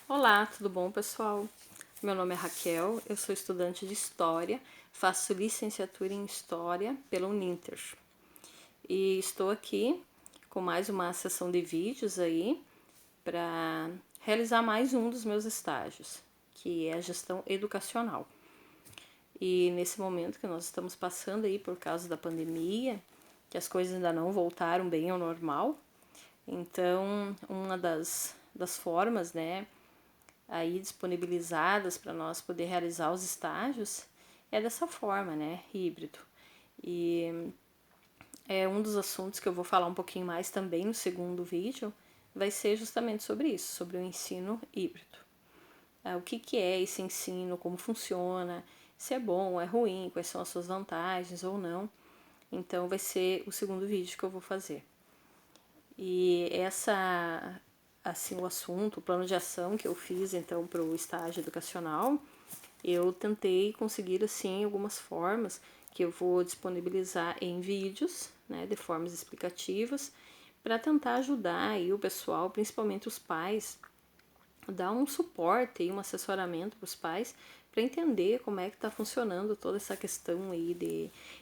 Olá, tudo bom, pessoal? Meu nome é Raquel, eu sou estudante de História, faço licenciatura em História pela Uninter. E estou aqui com mais uma sessão de vídeos aí para realizar mais um dos meus estágios, que é a gestão educacional. E nesse momento que nós estamos passando aí por causa da pandemia, que as coisas ainda não voltaram bem ao normal, então uma das formas, né, aí disponibilizadas para nós poder realizar os estágios é dessa forma, né, híbrido. E é um dos assuntos que eu vou falar um pouquinho mais também no segundo vídeo, vai ser justamente sobre isso, sobre o ensino híbrido. O que é esse ensino, como funciona, se é bom, é ruim, quais são as suas vantagens ou não. Então vai ser o segundo vídeo que eu vou fazer. E o assunto, o plano de ação que eu fiz então para o estágio educacional, eu tentei conseguir assim algumas formas que eu vou disponibilizar em vídeos, né, de formas explicativas, para tentar ajudar aí o pessoal, principalmente os pais, dar um suporte e um assessoramento para os pais para entender como é que está funcionando toda essa questão aí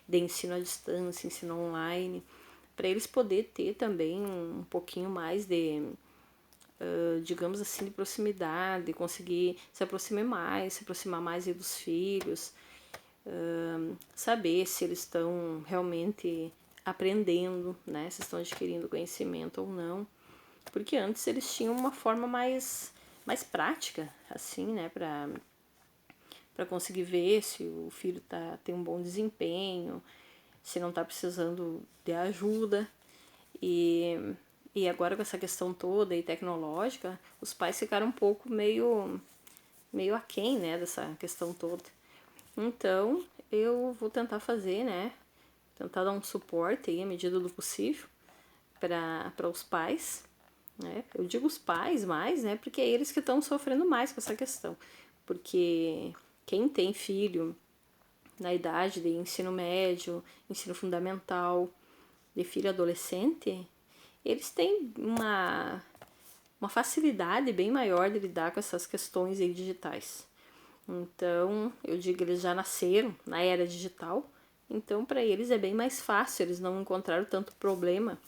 de ensino à distância, ensino online, para eles poder ter também um pouquinho mais de, digamos assim, de proximidade, conseguir se aproximar mais dos filhos, saber se eles estão realmente aprendendo, né, se estão adquirindo conhecimento ou não, porque antes eles tinham uma forma mais prática, assim, né, para conseguir ver se o filho tem um bom desempenho, se não está precisando de ajuda. E agora com essa questão toda e tecnológica, os pais ficaram um pouco meio aquém, né, dessa questão toda. Então, eu vou tentar fazer, né, tentar dar um suporte aí à medida do possível para os pais, né? Eu digo os pais mais, né, porque é eles que estão sofrendo mais com essa questão. Porque quem tem filho na idade de ensino médio, ensino fundamental, de filho adolescente, eles têm uma facilidade bem maior de lidar com essas questões aí digitais. Então, eu digo que eles já nasceram na era digital, então para eles é bem mais fácil, eles não encontraram tanto problema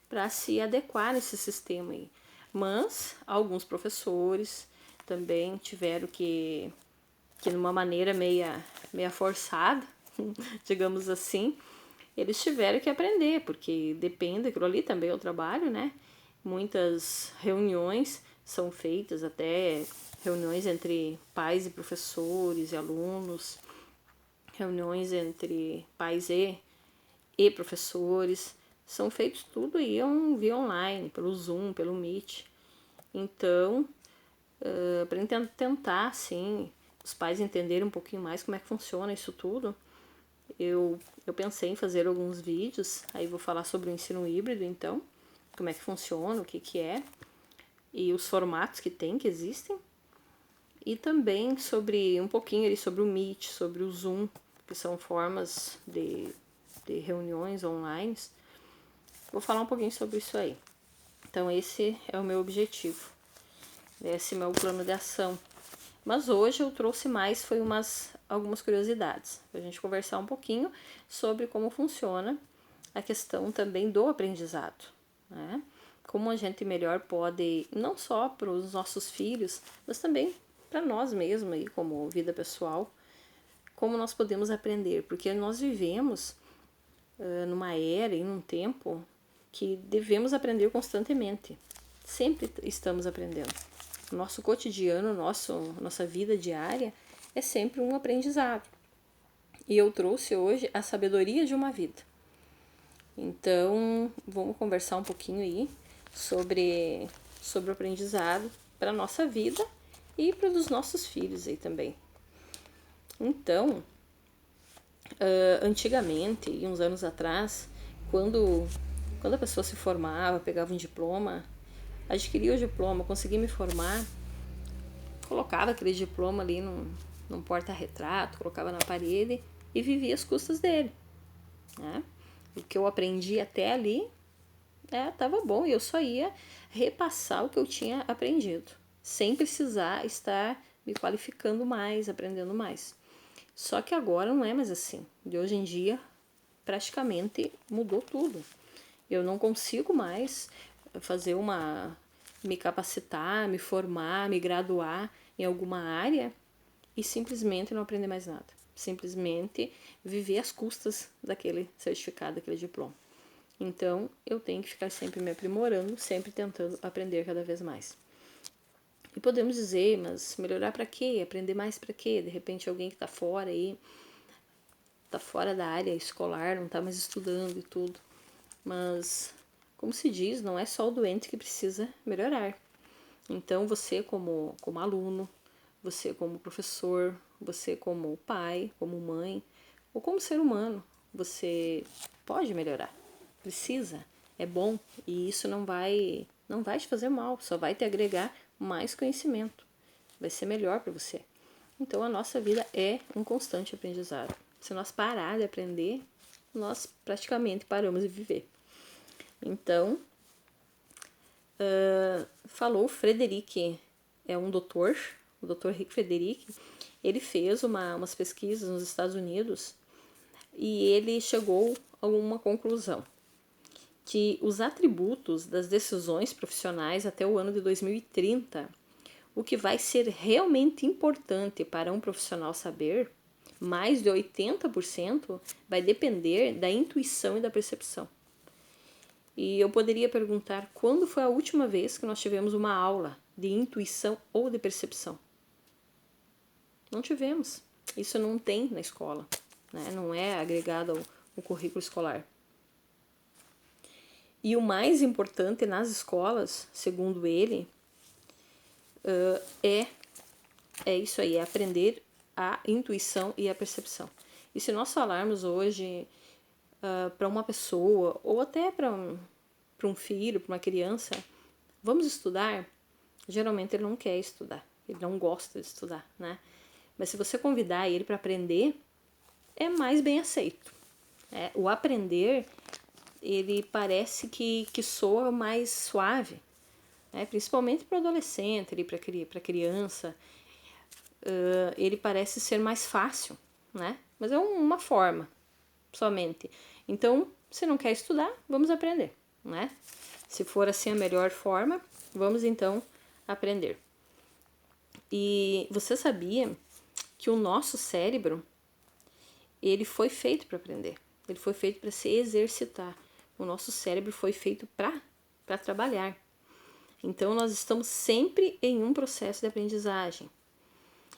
para se adequar nesse sistema aí. Mas alguns professores também tiveram que numa maneira meia forçada, digamos assim, eles tiveram que aprender, porque depende, aquilo ali também é o trabalho, né? Muitas reuniões são feitas, até reuniões entre pais e professores e alunos, reuniões entre pais e professores, são feitos tudo aí via online, pelo Zoom, pelo Meet. Então, para tentar, assim, os pais entenderem um pouquinho mais como é que funciona isso tudo, eu pensei em fazer alguns vídeos, aí vou falar sobre o ensino híbrido, então, como é que funciona, o que é, e os formatos que existem, e também sobre um pouquinho ali sobre o Meet, sobre o Zoom, que são formas de reuniões online. Vou falar um pouquinho sobre isso aí. Então esse é o meu objetivo, esse é o meu plano de ação. Mas hoje eu trouxe mais, foi algumas curiosidades, para a gente conversar um pouquinho sobre como funciona a questão também do aprendizado, né? Como a gente melhor pode, não só para os nossos filhos, mas também para nós mesmos, aí, como vida pessoal, como nós podemos aprender, porque nós vivemos numa era e num tempo que devemos aprender constantemente. Sempre estamos aprendendo. O nosso cotidiano, nossa vida diária é sempre um aprendizado. E eu trouxe hoje a sabedoria de uma vida. Então, vamos conversar um pouquinho aí sobre o aprendizado para a nossa vida e para os nossos filhos aí também. Então, antigamente, uns anos atrás, quando a pessoa se formava, pegava um diploma, adquiria o diploma, conseguia me formar, colocava aquele diploma ali num porta-retrato, colocava na parede e vivia às custas dele, né? O que eu aprendi até ali estava bom e eu só ia repassar o que eu tinha aprendido. sem precisar estar me qualificando mais, aprendendo mais. Só que agora não é mais assim. De hoje em dia, praticamente mudou tudo. Eu não consigo mais fazer me capacitar, me formar, me graduar em alguma área e simplesmente não aprender mais nada. Simplesmente viver às custas daquele certificado, daquele diploma. Então, eu tenho que ficar sempre me aprimorando, sempre tentando aprender cada vez mais. E podemos dizer, mas melhorar para quê? Aprender mais para quê? De repente alguém que está fora aí, está fora da área escolar, não está mais estudando e tudo. Mas, como se diz, não é só o doente que precisa melhorar. Então, você como aluno, você como professor, você como pai, como mãe, ou como ser humano, você pode melhorar. Precisa, é bom, e isso não vai te fazer mal, só vai te agregar mais conhecimento. Vai ser melhor para você. Então, a nossa vida é um constante aprendizado. Se nós parar de aprender, nós praticamente paramos de viver. Então, falou Frederic, é um doutor, o Dr. Rick Frederic, ele fez umas pesquisas nos Estados Unidos e ele chegou a uma conclusão, que os atributos das decisões profissionais até o ano de 2030, o que vai ser realmente importante para um profissional saber, mais de 80% vai depender da intuição e da percepção. E eu poderia perguntar quando foi a última vez que nós tivemos uma aula de intuição ou de percepção? Não tivemos. Isso não tem na escola, né? Não é agregado ao currículo escolar. E o mais importante nas escolas, segundo ele, é isso aí, é aprender a intuição e a percepção. E se nós falarmos hoje para uma pessoa, ou até para um filho, para uma criança, vamos estudar? Geralmente ele não quer estudar, ele não gosta de estudar, né? Mas se você convidar ele para aprender, é mais bem aceito. O aprender, ele parece que soa mais suave, né? Principalmente para o adolescente, para a criança, ele parece ser mais fácil, né? Mas é uma forma somente. Então, se não quer estudar, vamos aprender, né? Se for assim a melhor forma, vamos então aprender. E você sabia que o nosso cérebro, ele foi feito para aprender. Ele foi feito para se exercitar. O nosso cérebro foi feito para trabalhar. Então, nós estamos sempre em um processo de aprendizagem.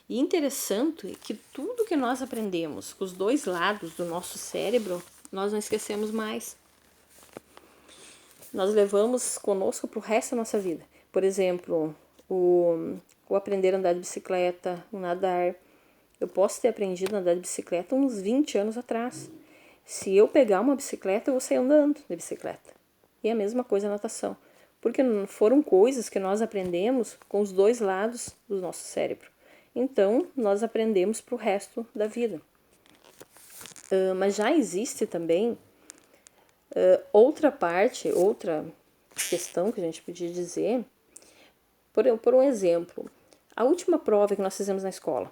E interessante que tudo que nós aprendemos com os dois lados do nosso cérebro, nós não esquecemos mais. Nós levamos conosco para o resto da nossa vida. Por exemplo, o aprender a andar de bicicleta, o nadar. Eu posso ter aprendido a andar de bicicleta uns 20 anos atrás. Se eu pegar uma bicicleta, eu vou sair andando de bicicleta. E a mesma coisa a natação. Porque foram coisas que nós aprendemos com os dois lados do nosso cérebro. Então, nós aprendemos para o resto da vida. Mas já existe também outra questão que a gente podia dizer. Por um exemplo, a última prova que nós fizemos na escola.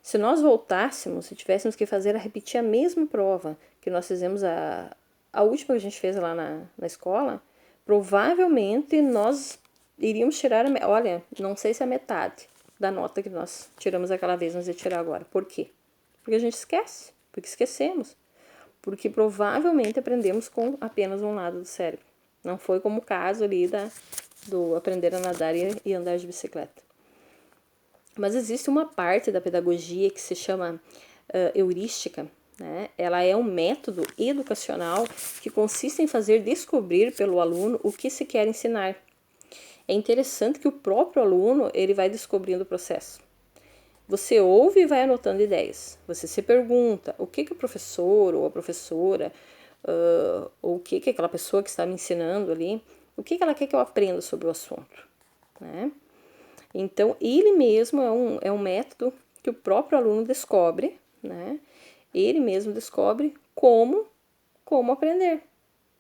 Se nós voltássemos e tivéssemos que repetir a mesma prova que nós fizemos a última que a gente fez lá na escola, provavelmente nós iríamos tirar, olha, não sei se a metade da nota que nós tiramos aquela vez, nós ia tirar agora. Por quê? Porque a gente esquece, porque esquecemos. Porque provavelmente aprendemos com apenas um lado do cérebro. Não foi como o caso ali do aprender a nadar e andar de bicicleta. Mas existe uma parte da pedagogia que se chama heurística, né? Ela é um método educacional que consiste em fazer descobrir pelo aluno o que se quer ensinar. É interessante que o próprio aluno ele vai descobrindo o processo. Você ouve e vai anotando ideias. Você se pergunta o que o professor ou a professora, ou o que aquela pessoa que está me ensinando ali, o que ela quer que eu aprenda sobre o assunto, né? Então, ele mesmo é um método que o próprio aluno descobre, né? Ele mesmo descobre como aprender,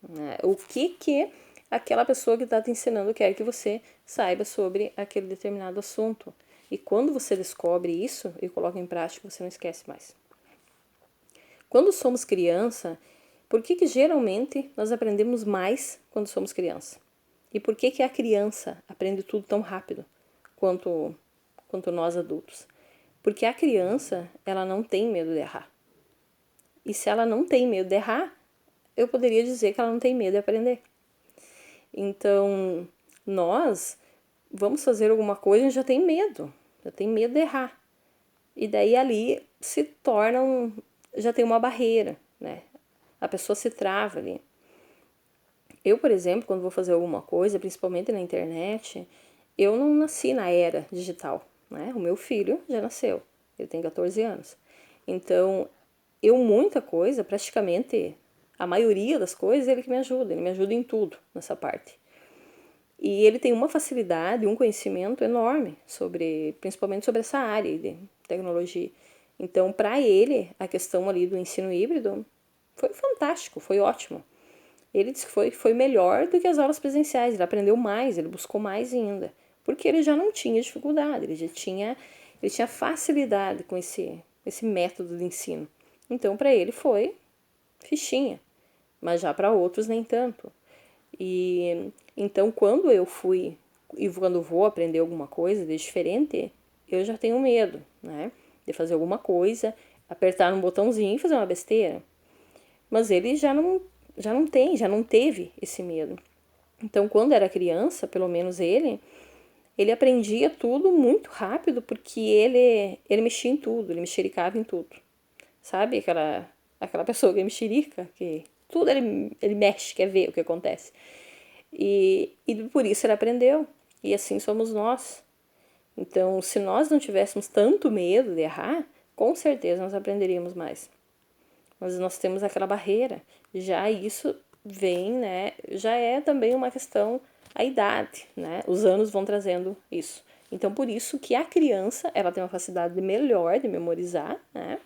né? O que aquela pessoa que está te ensinando quer que você saiba sobre aquele determinado assunto. E quando você descobre isso e coloca em prática, você não esquece mais. Quando somos criança, por que geralmente nós aprendemos mais quando somos criança? E por que a criança aprende tudo tão rápido quanto nós adultos? Porque a criança, ela não tem medo de errar. E se ela não tem medo de errar, eu poderia dizer que ela não tem medo de aprender. Então, nós vamos fazer alguma coisa e já tem medo de errar. E daí ali se torna já tem uma barreira, né? A pessoa se trava ali. Eu, por exemplo, quando vou fazer alguma coisa, principalmente na internet, eu não nasci na era digital, né? O meu filho já nasceu, ele tem 14 anos. Então, muita coisa, praticamente a maioria das coisas, ele que me ajuda, ele me ajuda em tudo nessa parte. E ele tem uma facilidade, um conhecimento enorme principalmente sobre essa área de tecnologia. Então, para ele, a questão ali do ensino híbrido foi fantástico, foi ótimo. Ele disse que foi melhor do que as aulas presenciais, ele aprendeu mais, ele buscou mais ainda, porque ele já não tinha dificuldade, ele tinha facilidade com esse método de ensino. Então, para ele foi fichinha, mas já para outros nem tanto. E então, quando vou aprender alguma coisa de diferente, eu já tenho medo, né, de fazer alguma coisa, apertar um botãozinho e fazer uma besteira. Mas ele já não teve esse medo. Então, quando era criança, pelo menos ele aprendia tudo muito rápido, porque ele mexia em tudo, ele mexericava em tudo. Sabe aquela pessoa que é mexerica, que tudo ele mexe, quer ver o que acontece. E por isso ele aprendeu. E assim somos nós. Então, se nós não tivéssemos tanto medo de errar, com certeza nós aprenderíamos mais. Mas nós temos aquela barreira. Já isso vem, né? Já é também uma questão, a idade, né? Os anos vão trazendo isso. Então, por isso que a criança, ela tem uma facilidade melhor de memorizar, né?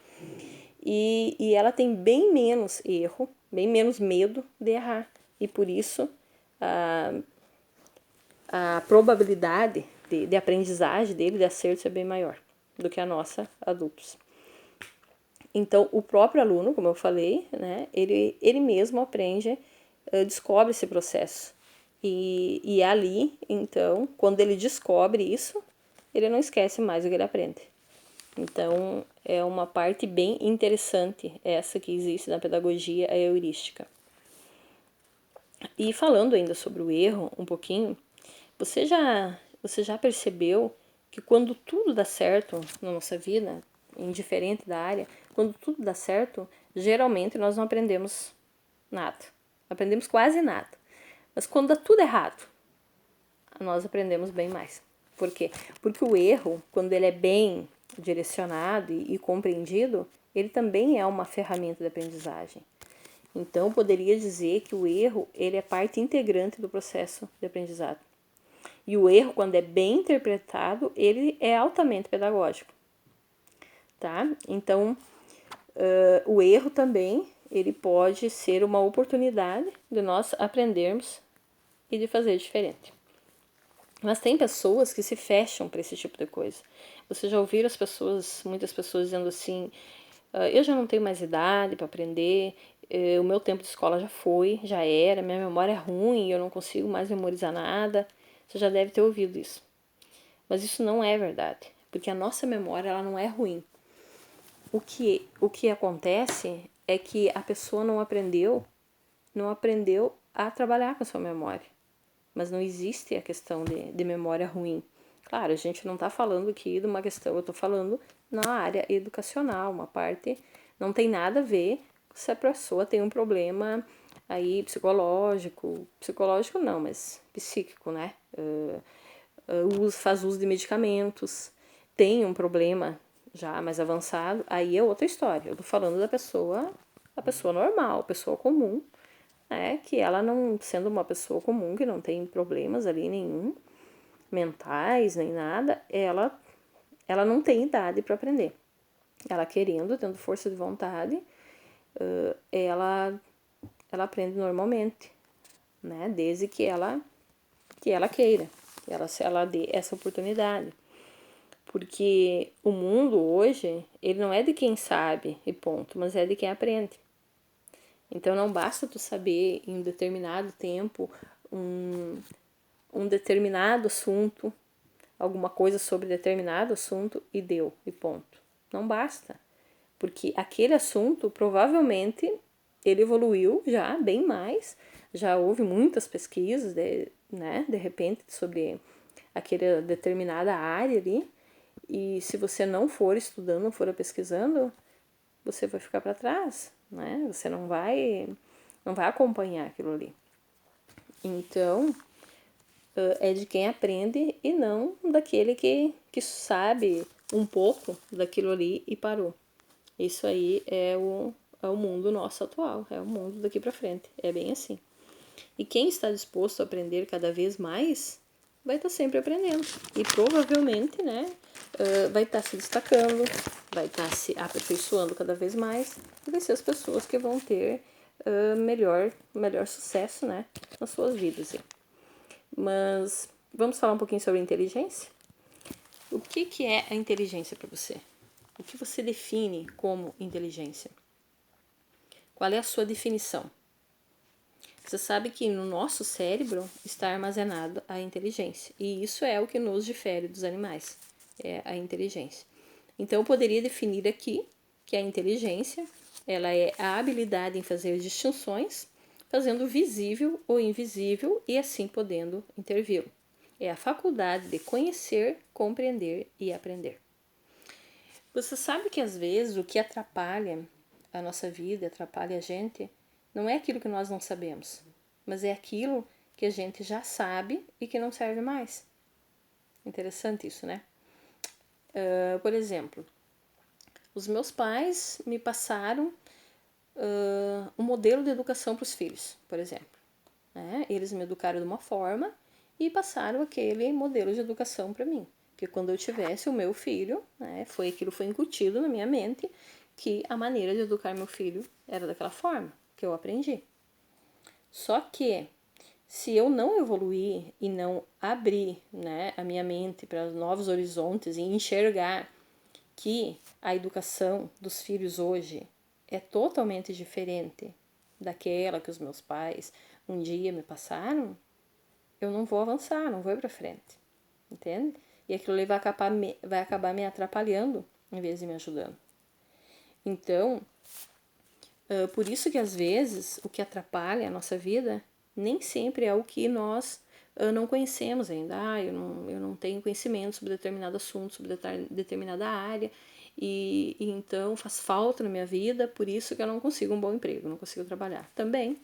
E ela tem bem menos erro, bem menos medo de errar. E por isso, a probabilidade de aprendizagem dele, de acerto, é bem maior do que a nossa, adultos. Então, o próprio aluno, como eu falei, né, ele mesmo aprende, descobre esse processo. E ali, então, quando ele descobre isso, ele não esquece mais o que ele aprende. Então, é uma parte bem interessante essa que existe na pedagogia, a heurística. E falando ainda sobre o erro um pouquinho, você já percebeu que quando tudo dá certo na nossa vida, indiferente da área, quando tudo dá certo, geralmente nós não aprendemos nada. Aprendemos quase nada. Mas quando dá tudo errado, nós aprendemos bem mais. Por quê? Porque o erro, quando ele é bem direcionado e compreendido, ele também é uma ferramenta de aprendizagem. Então, poderia dizer que o erro ele é parte integrante do processo de aprendizado. E o erro, quando é bem interpretado, ele é altamente pedagógico. Tá? Então, o erro também ele pode ser uma oportunidade de nós aprendermos e de fazer diferente. Mas tem pessoas que se fecham para esse tipo de coisa. Você já ouviu muitas pessoas dizendo assim, eu já não tenho mais idade para aprender, o meu tempo de escola já foi, já era, minha memória é ruim, eu não consigo mais memorizar nada. Você já deve ter ouvido isso. Mas isso não é verdade, porque a nossa memória ela não é ruim. O que acontece é que a pessoa não aprendeu a trabalhar com a sua memória. Mas não existe a questão de memória ruim. Claro, a gente não está falando aqui de uma questão, eu estou falando na área educacional, uma parte não tem nada a ver se a pessoa tem um problema aí psicológico não, mas psíquico, né? Faz uso de medicamentos, tem um problema já mais avançado, aí é outra história. Eu tô falando da pessoa, a pessoa normal, a pessoa comum, né? Que ela não, sendo uma pessoa comum, que não tem problemas ali nenhum, mentais, nem nada, ela não tem idade para aprender. Ela querendo, tendo força de vontade, ela aprende normalmente, né? Desde que ela queira, se ela dê essa oportunidade. Porque o mundo hoje, ele não é de quem sabe e ponto, mas é de quem aprende. Então não basta tu saber em um determinado tempo um determinado assunto, alguma coisa sobre determinado assunto e deu, e ponto. Não basta. Porque aquele assunto, provavelmente, ele evoluiu já bem mais, já houve muitas pesquisas, de repente, sobre aquela determinada área ali, e se você não for estudando, não for pesquisando, você vai ficar para trás, né? Você não vai acompanhar aquilo ali. Então, é de quem aprende e não daquele que sabe um pouco daquilo ali e parou. Isso aí é o mundo nosso atual, é o mundo daqui para frente, é bem assim. E quem está disposto a aprender cada vez mais, vai estar sempre aprendendo. E provavelmente, né, vai estar se destacando, vai estar se aperfeiçoando cada vez mais, e vai ser as pessoas que vão ter melhor sucesso, né, nas suas vidas. Mas vamos falar um pouquinho sobre inteligência? O que é a inteligência para você? O que você define como inteligência? Qual é a sua definição? Você sabe que no nosso cérebro está armazenado a inteligência. E isso é o que nos difere dos animais, é a inteligência. Então, eu poderia definir aqui que a inteligência, ela é a habilidade em fazer distinções, fazendo visível ou invisível e assim podendo intervir. É a faculdade de conhecer, compreender e aprender. Você sabe que às vezes o que atrapalha a nossa vida, atrapalha a gente, não é aquilo que nós não sabemos, mas é aquilo que a gente já sabe e que não serve mais. Interessante isso, né? Por exemplo, os meus pais me passaram um modelo de educação para os filhos, por exemplo. Né? Eles me educaram de uma forma e passaram aquele modelo de educação para mim. Que quando eu tivesse o meu filho, né, aquilo foi incutido na minha mente, que a maneira de educar meu filho era daquela forma que eu aprendi. Só que se eu não evoluir e não abrir, né, a minha mente para novos horizontes e enxergar que a educação dos filhos hoje é totalmente diferente daquela que os meus pais um dia me passaram, eu não vou avançar, não vou ir para frente, entende? E aquilo ali vai acabar me atrapalhando em vez de me ajudando. Então, por isso que às vezes o que atrapalha a nossa vida nem sempre é o que nós não conhecemos ainda. Eu não tenho conhecimento sobre determinado assunto, sobre determinada área, e então faz falta na minha vida, por isso que eu não consigo um bom emprego, não consigo trabalhar. Também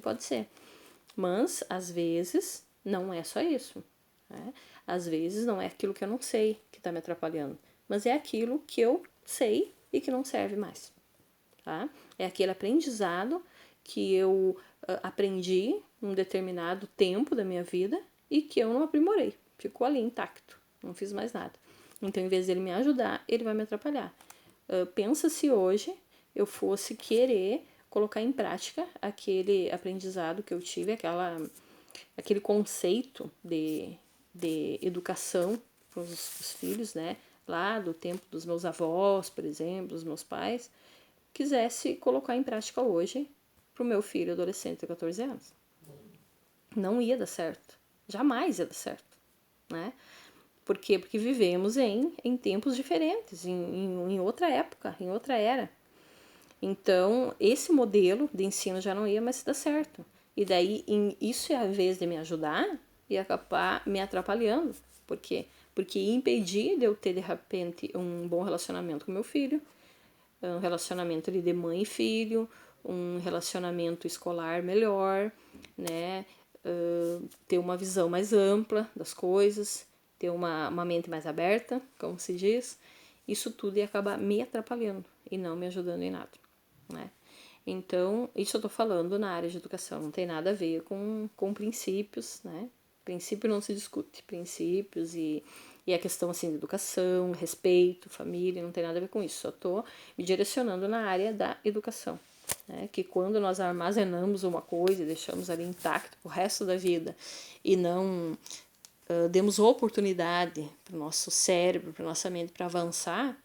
pode ser. Mas, às vezes, não é só isso. Né? Às vezes não é aquilo que eu não sei que está me atrapalhando, mas é aquilo que eu sei e que não serve mais. Tá? É aquele aprendizado que eu aprendi num determinado tempo da minha vida e que eu não aprimorei. Ficou ali intacto, não fiz mais nada. Então, em vez dele me ajudar, ele vai me atrapalhar. Pensa se hoje eu fosse querer colocar em prática aquele aprendizado que eu tive, aquele conceito de educação para os filhos, né? Lá do tempo dos meus avós, por exemplo, dos meus pais, quisesse colocar em prática hoje para o meu filho adolescente de 14 anos. Não ia dar certo. Jamais ia dar certo, né? Por quê? Porque vivemos em tempos diferentes, em outra época, em outra era. Então, esse modelo de ensino já não ia mais dar certo. E daí, isso, ao invés de me ajudar, ia acabar me atrapalhando. Por quê? Porque ia impedir de eu ter, de repente, um bom relacionamento com meu filho, um relacionamento de mãe e filho, um relacionamento escolar melhor, né? Ter uma visão mais ampla das coisas, ter uma mente mais aberta, como se diz. Isso tudo ia acabar me atrapalhando e não me ajudando em nada. Né? Então, isso eu tô falando na área de educação, não tem nada a ver com princípios, né? Princípio não se discute, princípios e a questão assim de educação, respeito, família, não tem nada a ver com isso, só tô me direcionando na área da educação, né? Que quando nós armazenamos uma coisa e deixamos ali intacto pro resto da vida e não demos oportunidade para o nosso cérebro, para nossa mente para avançar,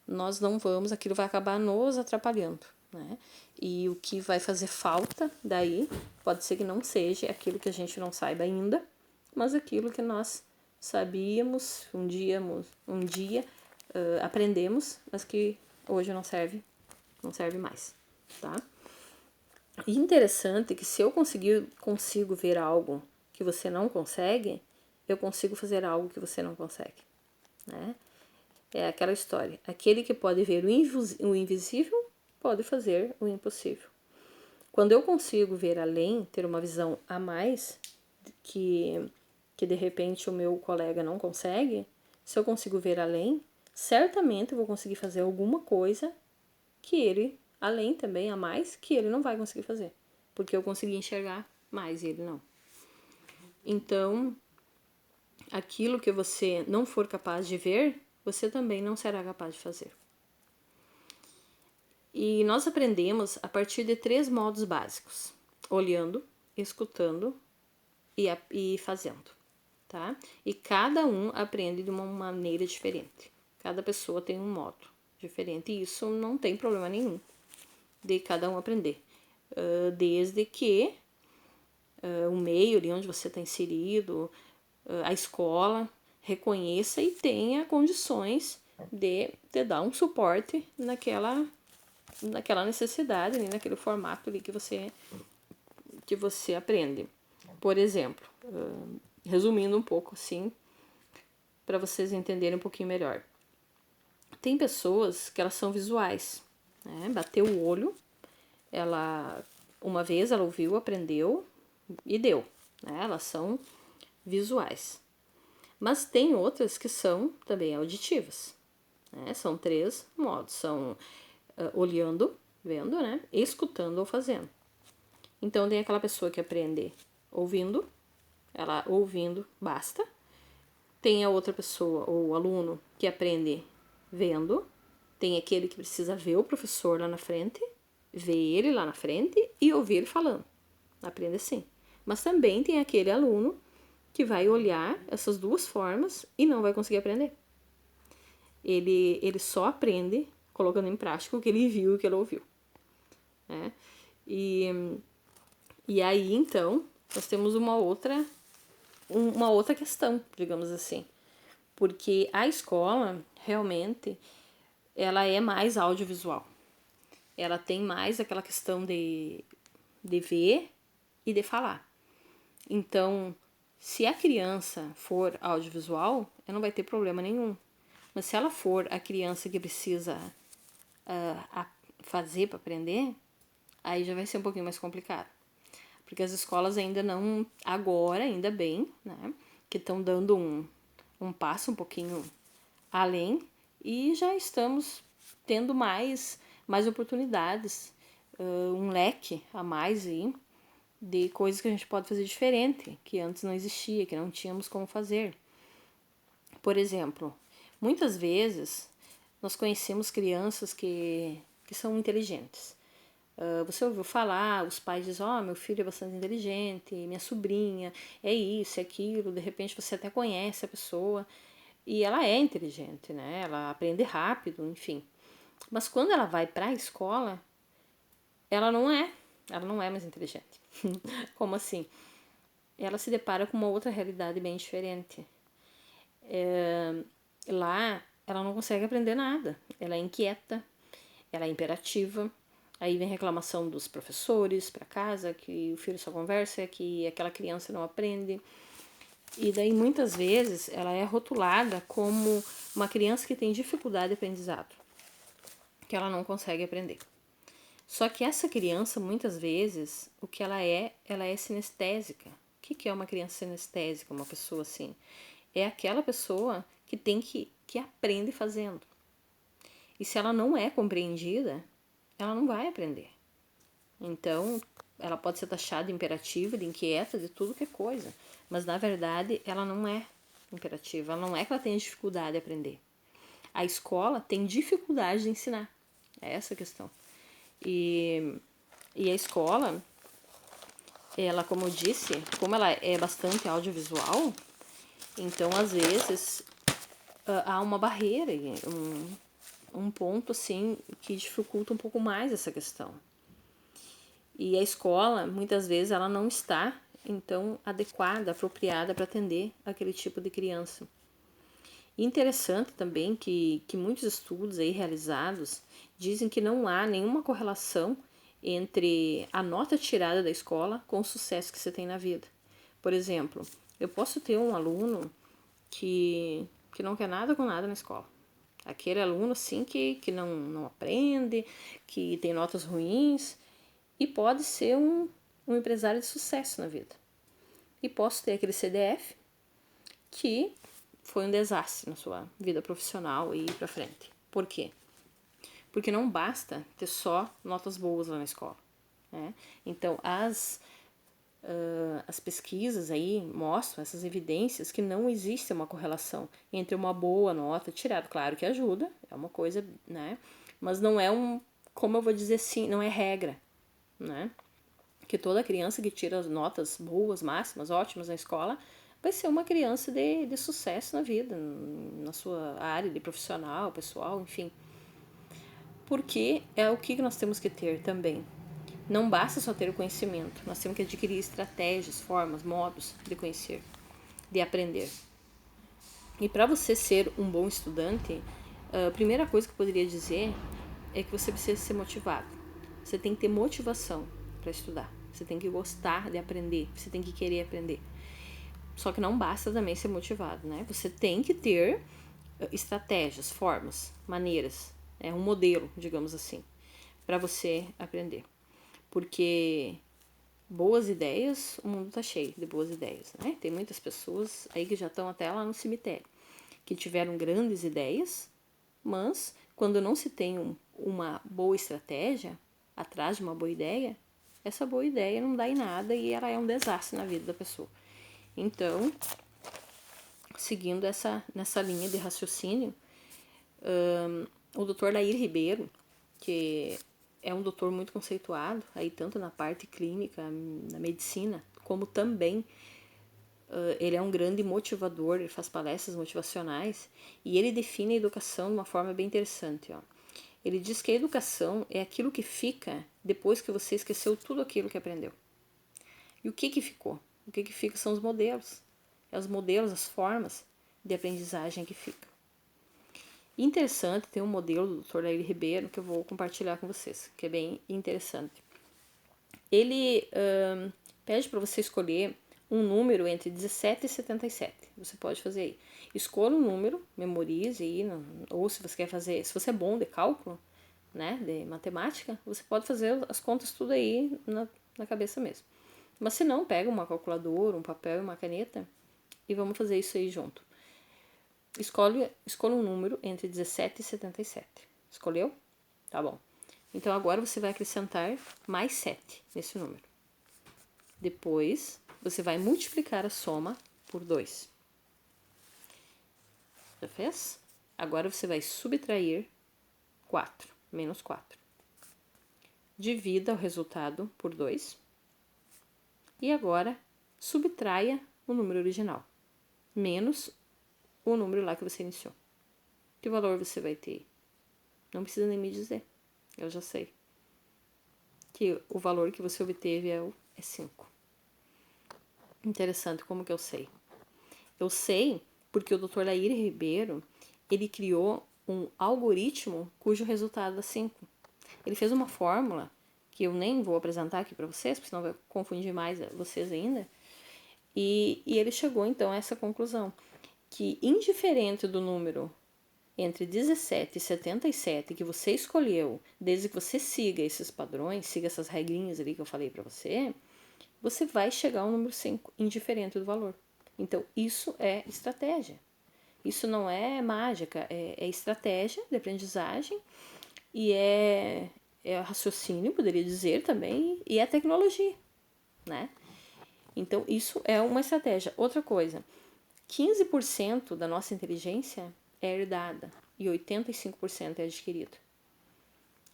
nós não vamos, aquilo vai acabar nos atrapalhando, né? E o que vai fazer falta daí pode ser que não seja aquilo que a gente não saiba ainda, mas aquilo que nós sabíamos um dia aprendemos, mas que hoje não serve mais, tá? E interessante que se eu consigo ver algo que você não consegue, eu consigo fazer algo que você não consegue, né? É aquela história. Aquele que pode ver o invisível pode fazer o impossível. Quando eu consigo ver além, ter uma visão a mais que de repente o meu colega não consegue, se eu consigo ver além, certamente eu vou conseguir fazer alguma coisa que ele, além também, a mais, que ele não vai conseguir fazer. Porque eu consegui enxergar mais e ele não. Então, aquilo que você não for capaz de ver, você também não será capaz de fazer. E nós aprendemos a partir de 3 modos básicos: olhando, escutando e fazendo, tá? E cada um aprende de uma maneira diferente. Cada pessoa tem um modo diferente e isso não tem problema nenhum de cada um aprender. Desde que o meio ali onde você está inserido, a escola, reconheça e tenha condições de dar um suporte naquela necessidade, naquele formato ali que você aprende. Por exemplo, resumindo um pouco assim, para vocês entenderem um pouquinho melhor. Tem pessoas que elas são visuais, né? Bateu o olho, uma vez ela ouviu, aprendeu e deu, né? Elas são visuais. Mas tem outras que são também auditivas, né? São 3 modos, são olhando, vendo, né? Escutando ou fazendo. Então tem aquela pessoa que aprende ouvindo, ela ouvindo basta. Tem a outra pessoa, ou aluno, que aprende vendo. Tem aquele que precisa ver o professor lá na frente, ver ele lá na frente e ouvir ele falando. Aprende assim. Mas também tem aquele aluno que vai olhar essas 2 formas e não vai conseguir aprender. Ele só aprende colocando em prática o que ele viu e o que ele ouviu, né? E aí, então, nós temos uma outra questão, digamos assim. Porque a escola, realmente, ela é mais audiovisual. Ela tem mais aquela questão de ver e de falar. Então, se a criança for audiovisual, ela não vai ter problema nenhum. Mas se ela for a criança que precisa fazer para aprender, aí já vai ser um pouquinho mais complicado. Porque as escolas ainda não, agora, ainda bem, né, que estão dando um passo um pouquinho além e já estamos tendo mais oportunidades, um leque a mais aí de coisas que a gente pode fazer diferente, que antes não existia, que não tínhamos como fazer. Por exemplo, muitas vezes nós conhecemos crianças que são inteligentes. Você ouviu falar, os pais dizem, meu filho é bastante inteligente, minha sobrinha é isso, é aquilo, de repente você até conhece a pessoa e ela é inteligente, né? Ela aprende rápido, enfim. Mas quando ela vai para a escola, ela não é mais inteligente. Como assim? Ela se depara com uma outra realidade bem diferente. Lá, ela não consegue aprender nada. Ela é inquieta, ela é imperativa. Aí vem reclamação dos professores para casa, que o filho só conversa, que aquela criança não aprende. E daí, muitas vezes, ela é rotulada como uma criança que tem dificuldade de aprendizado, que ela não consegue aprender. Só que essa criança, muitas vezes, o que ela é sinestésica. O que é uma criança sinestésica, uma pessoa assim? É aquela pessoa que aprende fazendo. E se ela não é compreendida, ela não vai aprender. Então, ela pode ser taxada de imperativa, de inquieta, de tudo que é coisa. Mas, na verdade, ela não é imperativa. Ela não é que ela tenha dificuldade de aprender. A escola tem dificuldade de ensinar. É essa a questão. E E a escola, ela, como eu disse, como ela é bastante audiovisual, então às vezes há uma barreira, um ponto assim que dificulta um pouco mais essa questão. E a escola, muitas vezes, ela não está, então, adequada, apropriada para atender aquele tipo de criança. E interessante também que muitos estudos aí realizados dizem que não há nenhuma correlação entre a nota tirada da escola com o sucesso que você tem na vida. Por exemplo, eu posso ter um aluno que não quer nada com nada na escola. Aquele aluno, assim, que não aprende, que tem notas ruins, e pode ser um empresário de sucesso na vida. E posso ter aquele CDF que foi um desastre na sua vida profissional e ir pra frente. Por quê? Porque não basta ter só notas boas lá na escola, né? Então, as pesquisas aí mostram essas evidências que não existe uma correlação entre uma boa nota tirada. Claro que ajuda, é uma coisa, né? Mas não é como eu vou dizer assim, não é regra, né? Que toda criança que tira as notas boas, máximas, ótimas na escola, vai ser uma criança de sucesso na vida, na sua área de profissional, pessoal, enfim. Porque é o que nós temos que ter também. Não basta só ter o conhecimento, nós temos que adquirir estratégias, formas, modos de conhecer, de aprender. E para você ser um bom estudante, a primeira coisa que eu poderia dizer é que você precisa ser motivado. Você tem que ter motivação para estudar. Você tem que gostar de aprender, você tem que querer aprender. Só que não basta também ser motivado, né? Você tem que ter estratégias, formas, maneiras, um modelo, digamos assim, para você aprender. Porque boas ideias, o mundo tá cheio de boas ideias, né? Tem muitas pessoas aí que já estão até lá no cemitério, que tiveram grandes ideias, mas quando não se tem uma boa estratégia atrás de uma boa ideia, essa boa ideia não dá em nada e ela é um desastre na vida da pessoa. Então, seguindo nessa linha de raciocínio, o Dr. Lair Ribeiro, que é um doutor muito conceituado, aí tanto na parte clínica, na medicina, como também ele é um grande motivador, ele faz palestras motivacionais e ele define a educação de uma forma bem interessante. Ó. Ele diz que a educação é aquilo que fica depois que você esqueceu tudo aquilo que aprendeu. E o que ficou? O que fica são os modelos. É os modelos, as formas de aprendizagem que ficam. Interessante, tem um modelo do Dr. Lair Ribeiro que eu vou compartilhar com vocês, que é bem interessante. Ele pede para você escolher um número entre 17 e 77. Você pode fazer aí. Escolha um número, memorize aí, ou se você quer fazer, se você é bom de cálculo, né, de matemática, você pode fazer as contas tudo aí na cabeça mesmo. Mas se não, pega uma calculadora, um papel e uma caneta e vamos fazer isso aí junto. Escolha um número entre 17 e 77. Escolheu? Tá bom. Então agora você vai acrescentar mais 7 nesse número. Depois, você vai multiplicar a soma por 2. Já fez? Agora você vai subtrair 4, menos 4. Divida o resultado por 2. E agora, subtraia o número original, menos o número lá que você iniciou. Que valor você vai ter? Não precisa nem me dizer, eu já sei. Que o valor que você obteve é 5. Interessante, como que eu sei? Eu sei porque o Dr. Lair Ribeiro, ele criou um algoritmo cujo resultado é 5. Ele fez uma fórmula, que eu nem vou apresentar aqui para vocês, porque senão vai confundir mais vocês ainda, e ele chegou então a essa conclusão, que indiferente do número entre 17 e 77 que você escolheu, desde que você siga esses padrões, siga essas regrinhas ali que eu falei para você, você vai chegar ao número 5, indiferente do valor. Então, isso é estratégia. Isso não é mágica, é estratégia de aprendizagem e é raciocínio, poderia dizer também, e é tecnologia, né? Então, isso é uma estratégia. Outra coisa, 15% da nossa inteligência é herdada e 85% é adquirido.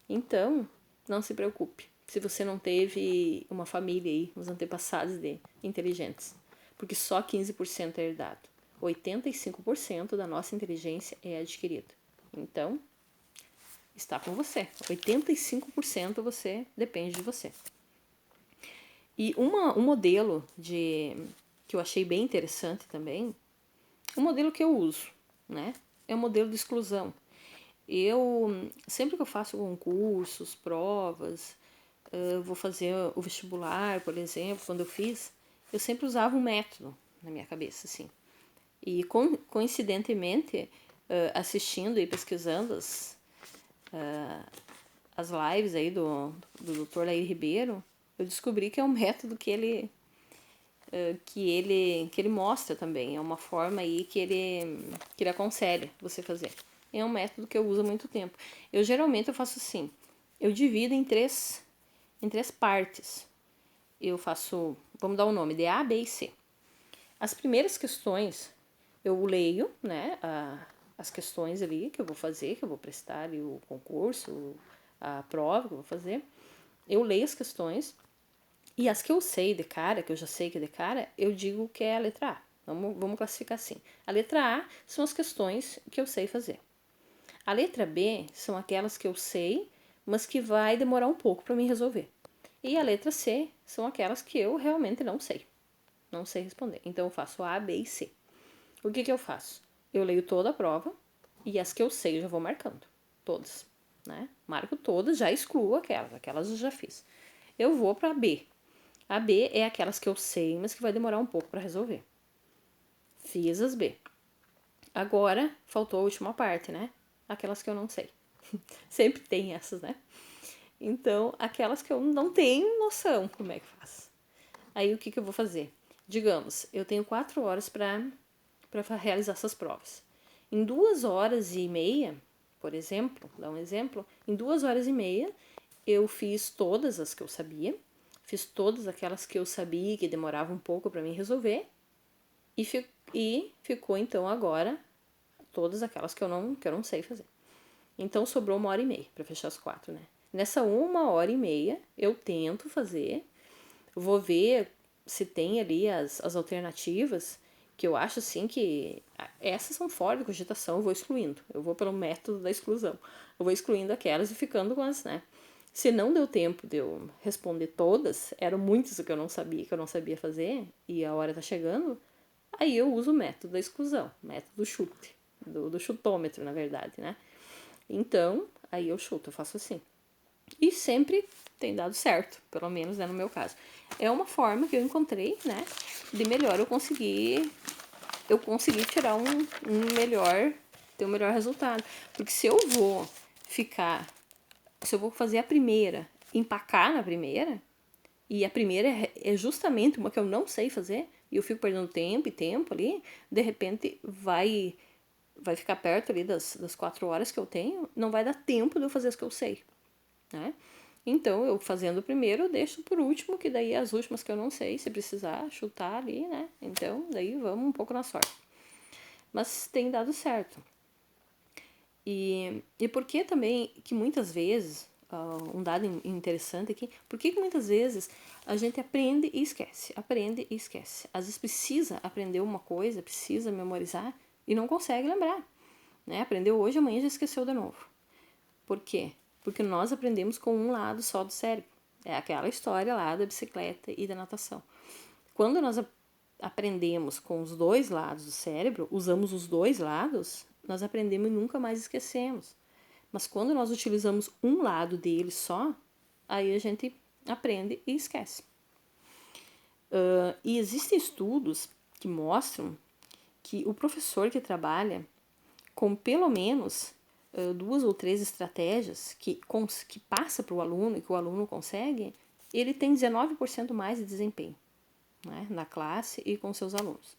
Então, não se preocupe. se você não teve uma família aí, uns antepassados de inteligentes. Porque só 15% é herdado. 85% da nossa inteligência é adquirida. Então, está com você. 85% você depende de você. E um modelo que eu achei bem interessante também, um modelo que eu uso, né? É o modelo de exclusão. Sempre que eu faço concursos, provas, vou fazer o vestibular, por exemplo, quando eu fiz, eu sempre usava um método na minha cabeça, assim. E coincidentemente, assistindo e pesquisando as lives aí do Dr. Lair Ribeiro, eu descobri que é um método que ele mostra também, é uma forma aí que ele aconselha você fazer. É um método que eu uso há muito tempo. Geralmente eu faço assim, eu divido em três partes. Eu faço, vamos dar o nome de A, B e C. As primeiras questões eu leio, né, as questões ali que eu vou fazer, que eu vou prestar ali o concurso, a prova que eu vou fazer. Eu leio as questões e as que eu sei de cara, que eu já sei que é de cara, eu digo que é a letra A. Vamos classificar assim. A letra A são as questões que eu sei fazer. A letra B são aquelas que eu sei, mas que vai demorar um pouco para mim resolver. E a letra C são aquelas que eu realmente não sei. Não sei responder. Então eu faço A, B e C. O que eu faço? Eu leio toda a prova e as que eu sei eu já vou marcando. Todas. Né? Marco todas, já excluo aquelas eu já fiz. Eu vou para B. A B é aquelas que eu sei, mas que vai demorar um pouco para resolver. Fiz as B. Agora, faltou a última parte, né? Aquelas que eu não sei. Sempre tem essas, né? Então, aquelas que eu não tenho noção como é que faz. Aí, o que eu vou fazer? Digamos, eu tenho 4 horas para realizar essas provas. Em 2h30, por exemplo, dá um exemplo, em 2h30 eu fiz todas as que eu sabia, fiz todas aquelas que eu sabia que demorava um pouco para mim resolver e ficou então agora todas aquelas que eu não sei fazer. Então sobrou 1h30 para fechar as 4, né? Nessa 1h30 eu tento fazer, vou ver se tem ali as alternativas, que eu acho assim que essas são fora de cogitação, eu vou excluindo. Eu vou pelo método da exclusão. Eu vou excluindo aquelas e ficando com as, né? Se não deu tempo de eu responder todas, eram muitas que eu não sabia fazer, e a hora tá chegando, aí eu uso o método da exclusão, método chute, do chutômetro, na verdade, né? Então, aí eu chuto, eu faço assim. E sempre tem dado certo, pelo menos no meu caso. É uma forma que eu encontrei, né, de melhor eu consegui tirar ter um melhor resultado. Porque se eu vou fazer a primeira, empacar na primeira, e a primeira é justamente uma que eu não sei fazer, e eu fico perdendo tempo ali, de repente vai ficar perto ali das 4 horas que eu tenho, não vai dar tempo de eu fazer as que eu sei, né? Então, eu fazendo o primeiro, eu deixo por último, que daí as últimas que eu não sei, se precisar chutar ali, né? Então, daí vamos um pouco na sorte. Mas tem dado certo. E por que também que muitas vezes, um dado interessante aqui, por que muitas vezes a gente aprende e esquece? Aprende e esquece. Às vezes precisa aprender uma coisa, precisa memorizar e não consegue lembrar. Né? Aprendeu hoje, amanhã já esqueceu de novo. Por quê? Porque nós aprendemos com um lado só do cérebro. É aquela história lá da bicicleta e da natação. Quando nós aprendemos com os dois lados do cérebro, usamos os dois lados, nós aprendemos e nunca mais esquecemos. Mas quando nós utilizamos um lado dele só, aí a gente aprende e esquece. E existem estudos que mostram que o professor que trabalha com pelo menos 2 ou 3 estratégias que passa para o aluno e que o aluno consegue, ele tem 19% mais de desempenho, né, na classe e com seus alunos.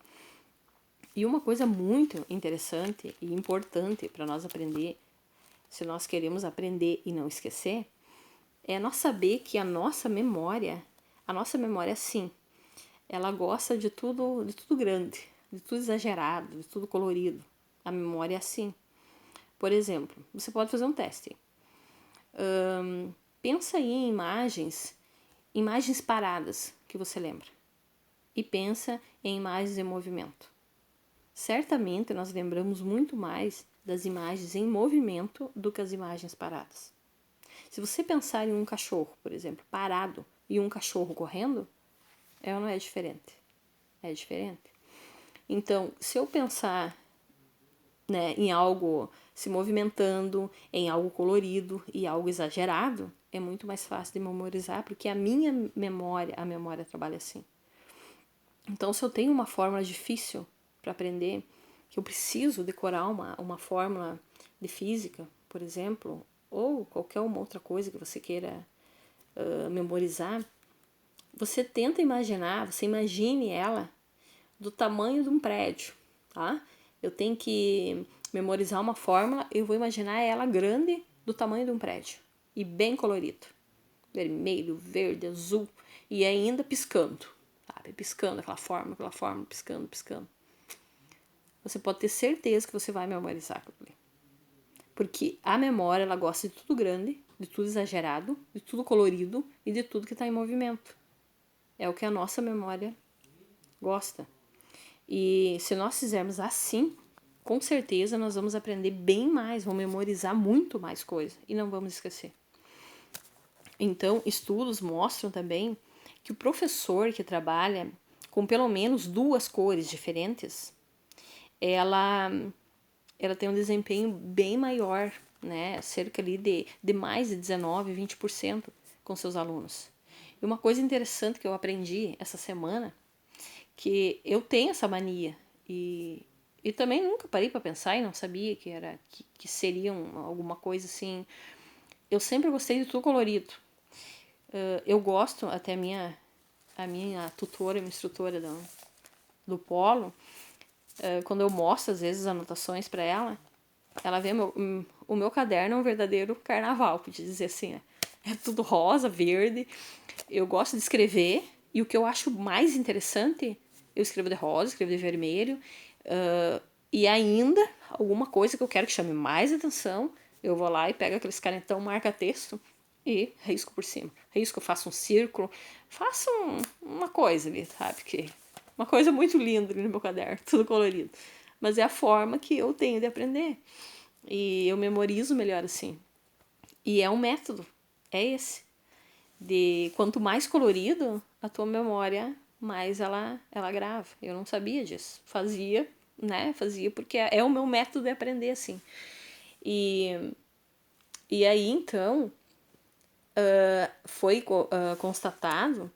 E uma coisa muito interessante e importante para nós aprender, se nós queremos aprender e não esquecer, é nós saber que a nossa memória sim, ela gosta de tudo grande, de tudo exagerado, de tudo colorido. A memória é assim. Por exemplo, você pode fazer um teste. pensa aí em imagens paradas que você lembra. E pensa em imagens em movimento. Certamente nós lembramos muito mais das imagens em movimento do que as imagens paradas. Se você pensar em um cachorro, por exemplo, parado e um cachorro correndo, é ou não é diferente? É diferente. Então, se eu pensar, né, em algo se movimentando, em algo colorido e algo exagerado, é muito mais fácil de memorizar, porque a memória trabalha assim. Então, se eu tenho uma fórmula difícil para aprender, que eu preciso decorar uma fórmula de física, por exemplo, ou qualquer uma outra coisa que você queira memorizar, você tenta imaginar, você imagine ela do tamanho de um prédio, tá? Eu tenho que memorizar uma fórmula, eu vou imaginar ela grande do tamanho de um prédio e bem colorido. Vermelho, verde, azul e ainda piscando, sabe? Piscando aquela forma, piscando, piscando. Você pode ter certeza que você vai memorizar aquilo ali. Porque a memória, ela gosta de tudo grande, de tudo exagerado, de tudo colorido e de tudo que está em movimento. É o que a nossa memória gosta. E se nós fizermos assim, com certeza nós vamos aprender bem mais, vamos memorizar muito mais coisa e não vamos esquecer. Então, estudos mostram também que o professor que trabalha com pelo menos 2 cores diferentes, ela tem um desempenho bem maior, né? Cerca ali de mais de 19, 20% com seus alunos. E uma coisa interessante que eu aprendi essa semana, que eu tenho essa mania e também nunca parei para pensar e não sabia que seria alguma coisa assim. Eu sempre gostei de tudo colorido. Eu gosto, até a minha tutora, minha instrutora do polo, quando eu mostro às vezes as anotações para ela vê o meu caderno é um verdadeiro carnaval, podia dizer assim, né? É tudo rosa, verde. Eu gosto de escrever e o que eu acho mais interessante, eu escrevo de rosa, escrevo de vermelho, e ainda alguma coisa que eu quero que chame mais atenção, eu vou lá e pego aqueles canetão marca-texto e risco por cima. Risco, faço um círculo, faço uma coisa ali, sabe? Uma coisa muito linda ali no meu caderno, tudo colorido. Mas é a forma que eu tenho de aprender. E eu memorizo melhor assim. E é um método, é esse. De quanto mais colorido, a tua memória, mais ela grava. Eu não sabia disso. Fazia porque é o meu método de aprender assim. E aí, então, foi constatado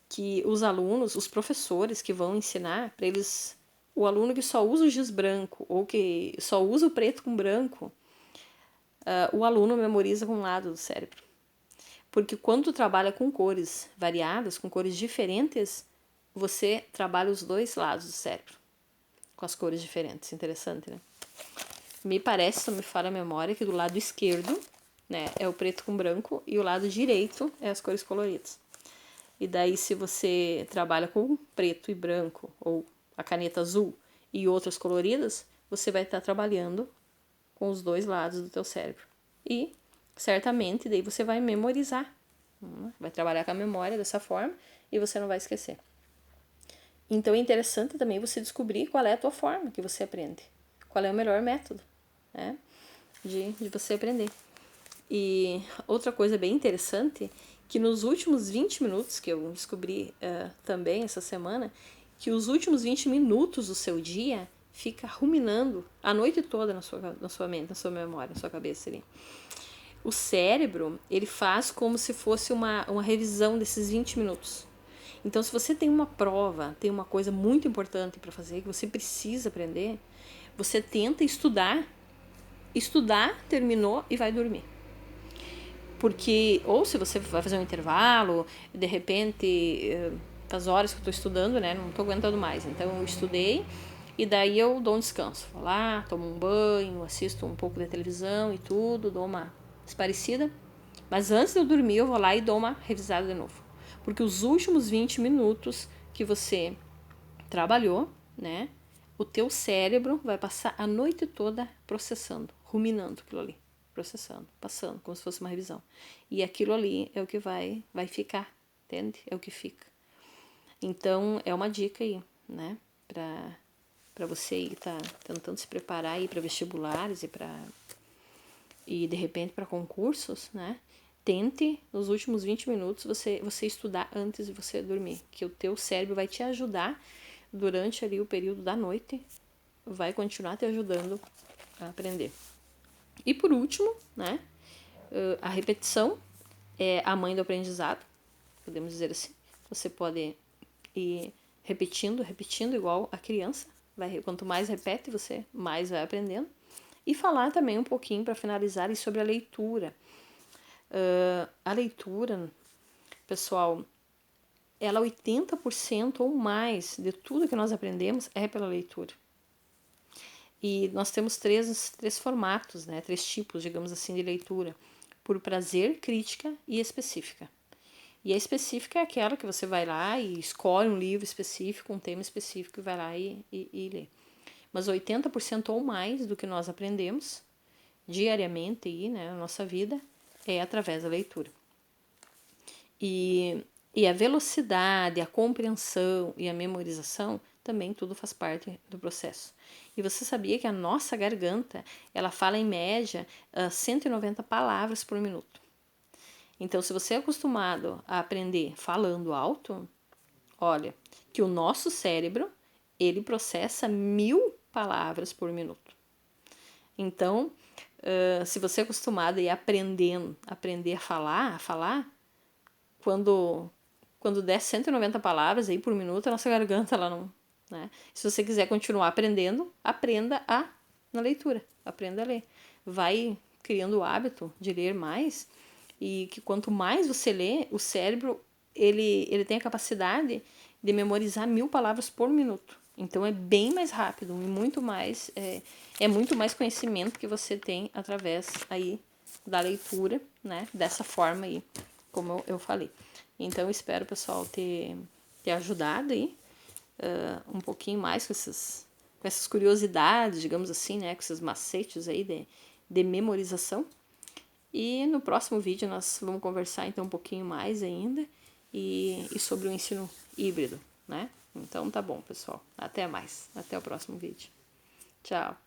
que os alunos, os professores que vão ensinar, para eles, o aluno que só usa o giz branco ou que só usa o preto com branco, o aluno memoriza com um lado do cérebro. Porque quando tu trabalha com cores variadas, com cores diferentes, você trabalha os dois lados do cérebro, com as cores diferentes. Interessante, né? Me parece, se não me falha a memória, que do lado esquerdo, né, é o preto com branco e o lado direito é as cores coloridas. E daí, se você trabalha com preto e branco, ou a caneta azul e outras coloridas, você vai estar trabalhando com os dois lados do teu cérebro. E, certamente, daí você vai memorizar. Vai trabalhar com a memória dessa forma e você não vai esquecer. Então, é interessante também você descobrir qual é a tua forma que você aprende. Qual é o melhor método, né, de você aprender. E outra coisa bem interessante, que nos últimos 20 minutos, que eu descobri também essa semana, que os últimos 20 minutos do seu dia fica ruminando a noite toda na sua mente, na sua memória, na sua cabeça ali. O cérebro, ele faz como se fosse uma revisão desses 20 minutos. Então, se você tem uma prova, tem uma coisa muito importante para fazer, que você precisa aprender, você tenta estudar, terminou e vai dormir. Porque, ou se você vai fazer um intervalo, de repente, faz horas que eu estou estudando, né, não estou aguentando mais. Então, eu estudei e daí eu dou um descanso. Vou lá, tomo um banho, assisto um pouco de televisão e tudo, dou uma esparecida. Mas antes de eu dormir, eu vou lá e dou uma revisada de novo. Porque os últimos 20 minutos que você trabalhou, né, o teu cérebro vai passar a noite toda processando, ruminando aquilo ali. processando, passando, como se fosse uma revisão. E aquilo ali é o que vai ficar, entende? É o que fica. Então, é uma dica aí, né? Para você aí tá tentando se preparar aí para vestibulares e de repente para concursos, né? Tente nos últimos 20 minutos você estudar antes de você dormir, que o teu cérebro vai te ajudar durante ali o período da noite, vai continuar te ajudando a aprender. E por último, né? A repetição é a mãe do aprendizado, podemos dizer assim. Você pode ir repetindo igual a criança. Quanto mais repete, você mais vai aprendendo. E falar também um pouquinho, para finalizar, sobre a leitura. A leitura, pessoal, ela 80% ou mais de tudo que nós aprendemos é pela leitura. E nós temos três formatos, né? 3 tipos, digamos assim, de leitura. Por prazer, crítica e específica. E a específica é aquela que você vai lá e escolhe um livro específico, um tema específico e vai lá e lê. Mas 80% ou mais do que nós aprendemos diariamente aí, né, na nossa vida é através da leitura. E a velocidade, a compreensão e a memorização também tudo faz parte do processo. E você sabia que a nossa garganta, ela fala em média 190 palavras por minuto. Então, se você é acostumado a aprender falando alto, olha, que o nosso cérebro, ele processa 1000 palavras por minuto. Então, se você é acostumado a ir aprender a falar, quando der 190 palavras aí por minuto, a nossa garganta, ela não... Né? Se você quiser continuar aprendendo, aprenda na leitura, aprenda a ler. Vai criando o hábito de ler mais, e que quanto mais você lê, o cérebro, ele tem a capacidade de memorizar 1000 palavras por minuto. Então, é bem mais rápido e muito mais, muito mais conhecimento que você tem através aí da leitura, né? Dessa forma aí, como eu falei. Então, eu espero, pessoal, ter ajudado aí um pouquinho mais com essas curiosidades, digamos assim, né? Com esses macetes aí de memorização. E no próximo vídeo nós vamos conversar então um pouquinho mais ainda e sobre o ensino híbrido, né? Então tá bom, pessoal. Até mais. Até o próximo vídeo. Tchau.